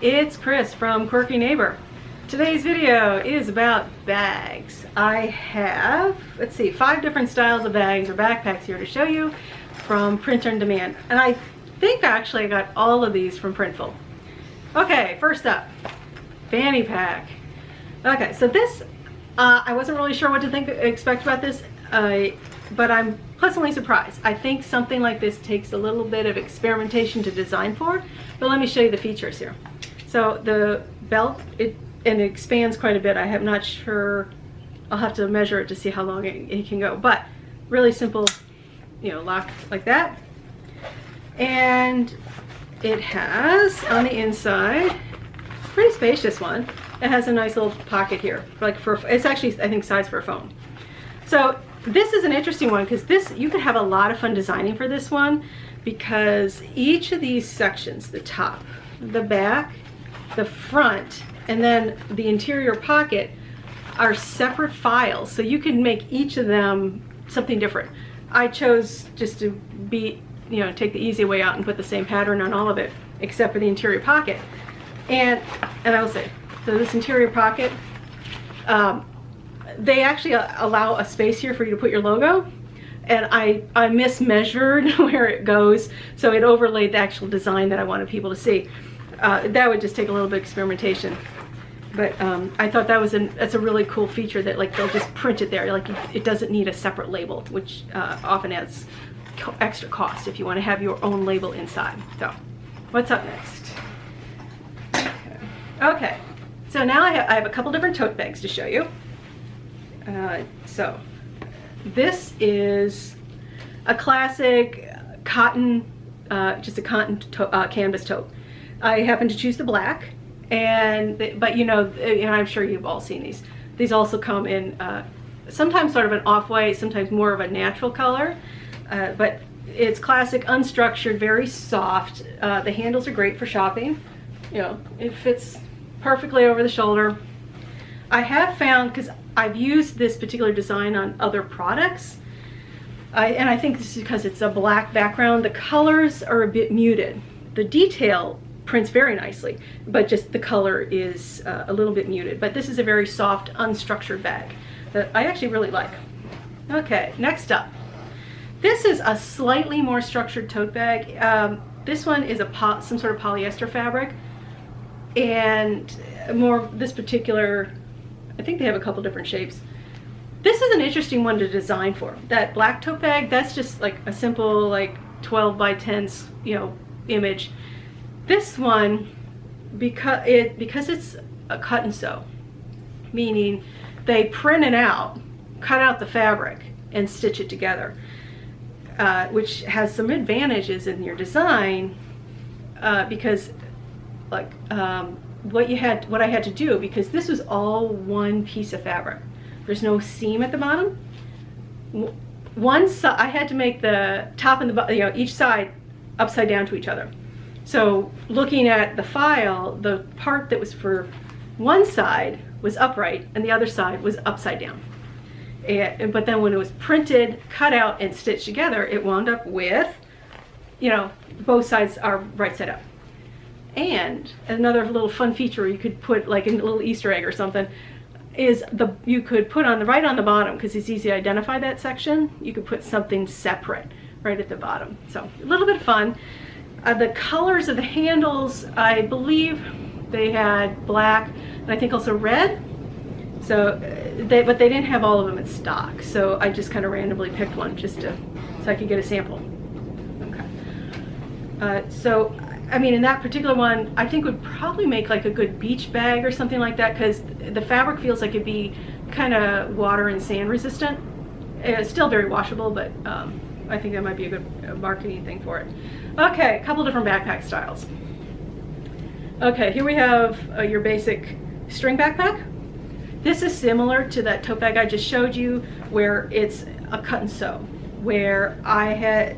it's Chris from Quirky Neighbor. Today's video is about bags. I have, let's see, 5 different styles of bags or backpacks here to show you from Print on Demand. And I think actually I got all of these from Printful. Okay, first up, fanny pack. Okay, so this, I wasn't really sure what to expect about this, but I'm pleasantly surprised. I think something like this takes a little bit of experimentation to design for, but let me show you the features here. So the belt, it expands quite a bit. I'm not sure, I'll have to measure it to see how long it can go, but really simple, you know, lock like that. And it has on the inside, pretty spacious one. It has a nice little pocket here, like for, it's actually, I think, size for a phone. So this is an interesting one because this, you could have a lot of fun designing for this one, because each of these sections, the top, the back, the front, and then the interior pocket, are separate files. So you can make each of them something different. I chose just to be, you know, take the easy way out and put the same pattern on all of it, except for the interior pocket. And I will say, so this interior pocket, they actually allow a space here for you to put your logo, and I mismeasured where it goes, so it overlaid the actual design that I wanted people to see. That would just take a little bit of experimentation, but I thought that's a really cool feature, that like they'll just print it there, like it doesn't need a separate label, which often adds extra cost if you want to have your own label inside. So what's up next? Okay, so now I have a couple different tote bags to show you. So this is a classic cotton, just a cotton canvas tote. I happen to choose the black, but you know, I'm sure you've all seen these. These also come in sometimes sort of an off-white, sometimes more of a natural color, but it's classic, unstructured, very soft. The handles are great for shopping. You know, it fits perfectly over the shoulder. I have found, because I've used this particular design on other products, and I think this is because it's a black background, the colors are a bit muted. The detail prints very nicely, but just the color is a little bit muted. But this is a very soft, unstructured bag that I actually really like. Okay, next up. This is a slightly more structured tote bag. This one is some sort of polyester fabric, and this particular, I think they have a couple different shapes. This is an interesting one to design for. That black tote bag, that's just like a simple like 12 by 10, you know, image. This one, because it's a cut and sew, meaning they print it out, cut out the fabric, and stitch it together, which has some advantages in your design, because like what I had to do, because this was all one piece of fabric. There's no seam at the bottom. One side, I had to make the top and the bottom, you know, each side upside down to each other. So looking at the file, the part that was for one side was upright and the other side was upside down. But then when it was printed, cut out, and stitched together, it wound up with, you know, both sides are right side up. And another little fun feature you could put, like a little Easter egg or something, is you could put right on the bottom, because it's easy to identify that section, you could put something separate right at the bottom. So a little bit of fun. The colors of the handles, I believe they had black, and I think also red. So, but they didn't have all of them in stock. So I just kind of randomly picked one just so I could get a sample. Okay. So, I mean, in that particular one, I think would probably make like a good beach bag or something like that, because the fabric feels like it'd be kind of water and sand resistant. It's still very washable, but I think that might be a good marketing thing for it. Okay, a couple different backpack styles. Okay, here we have your basic string backpack. This is similar to that tote bag I just showed you, where it's a cut and sew, where I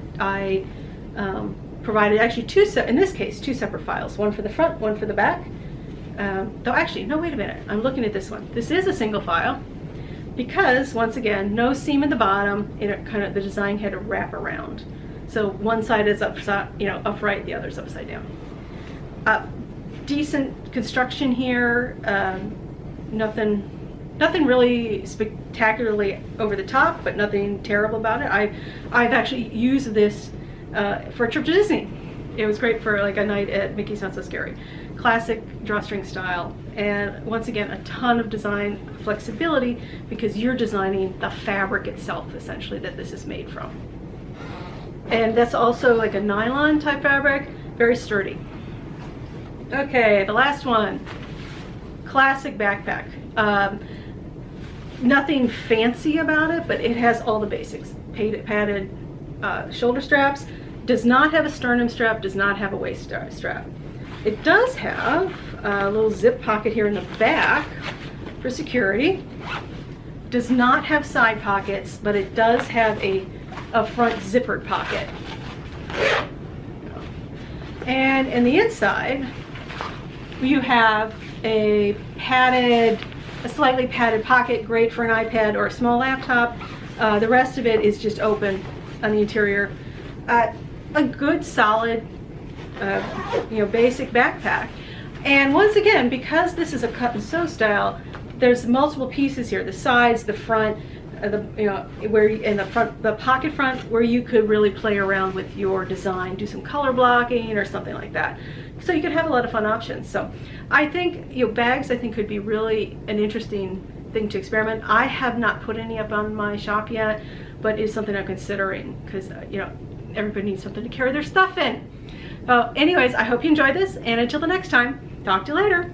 provided actually in this case, two separate files, one for the front, one for the back. Though actually, no, wait a minute, I'm looking at this one. This is a single file, because once again, no seam at the bottom, the design had to wrap around. So one side is upside, you know, upright, the other's upside down. decent construction here. Nothing really spectacularly over the top, but nothing terrible about it. I've actually used this for a trip to Disney. It was great for like a night at Mickey's Not So Scary. Classic drawstring style, and once again a ton of design flexibility because you're designing the fabric itself essentially that this is made from. And that's also like a nylon type fabric, very sturdy. Okay, the last one, classic backpack. Nothing fancy about it, but it has all the basics. Padded shoulder straps, does not have a sternum strap, does not have a waist strap. It does have a little zip pocket here in the back for security. Does not have side pockets, but it does have a front zippered pocket. And in the inside, you have a slightly padded pocket, great for an iPad or a small laptop. The rest of it is just open on the interior. A good solid basic backpack. And once again, because this is a cut and sew style, there's multiple pieces here, the sides, the front, where in the front, the pocket front, where you could really play around with your design, do some color blocking or something like that. So you could have a lot of fun options. So I think bags I think could be really an interesting thing to experiment. I have not put any up on my shop yet, but it's something I'm considering because everybody needs something to carry their stuff in. Well, anyways, I hope you enjoyed this, and until the next time, talk to you later.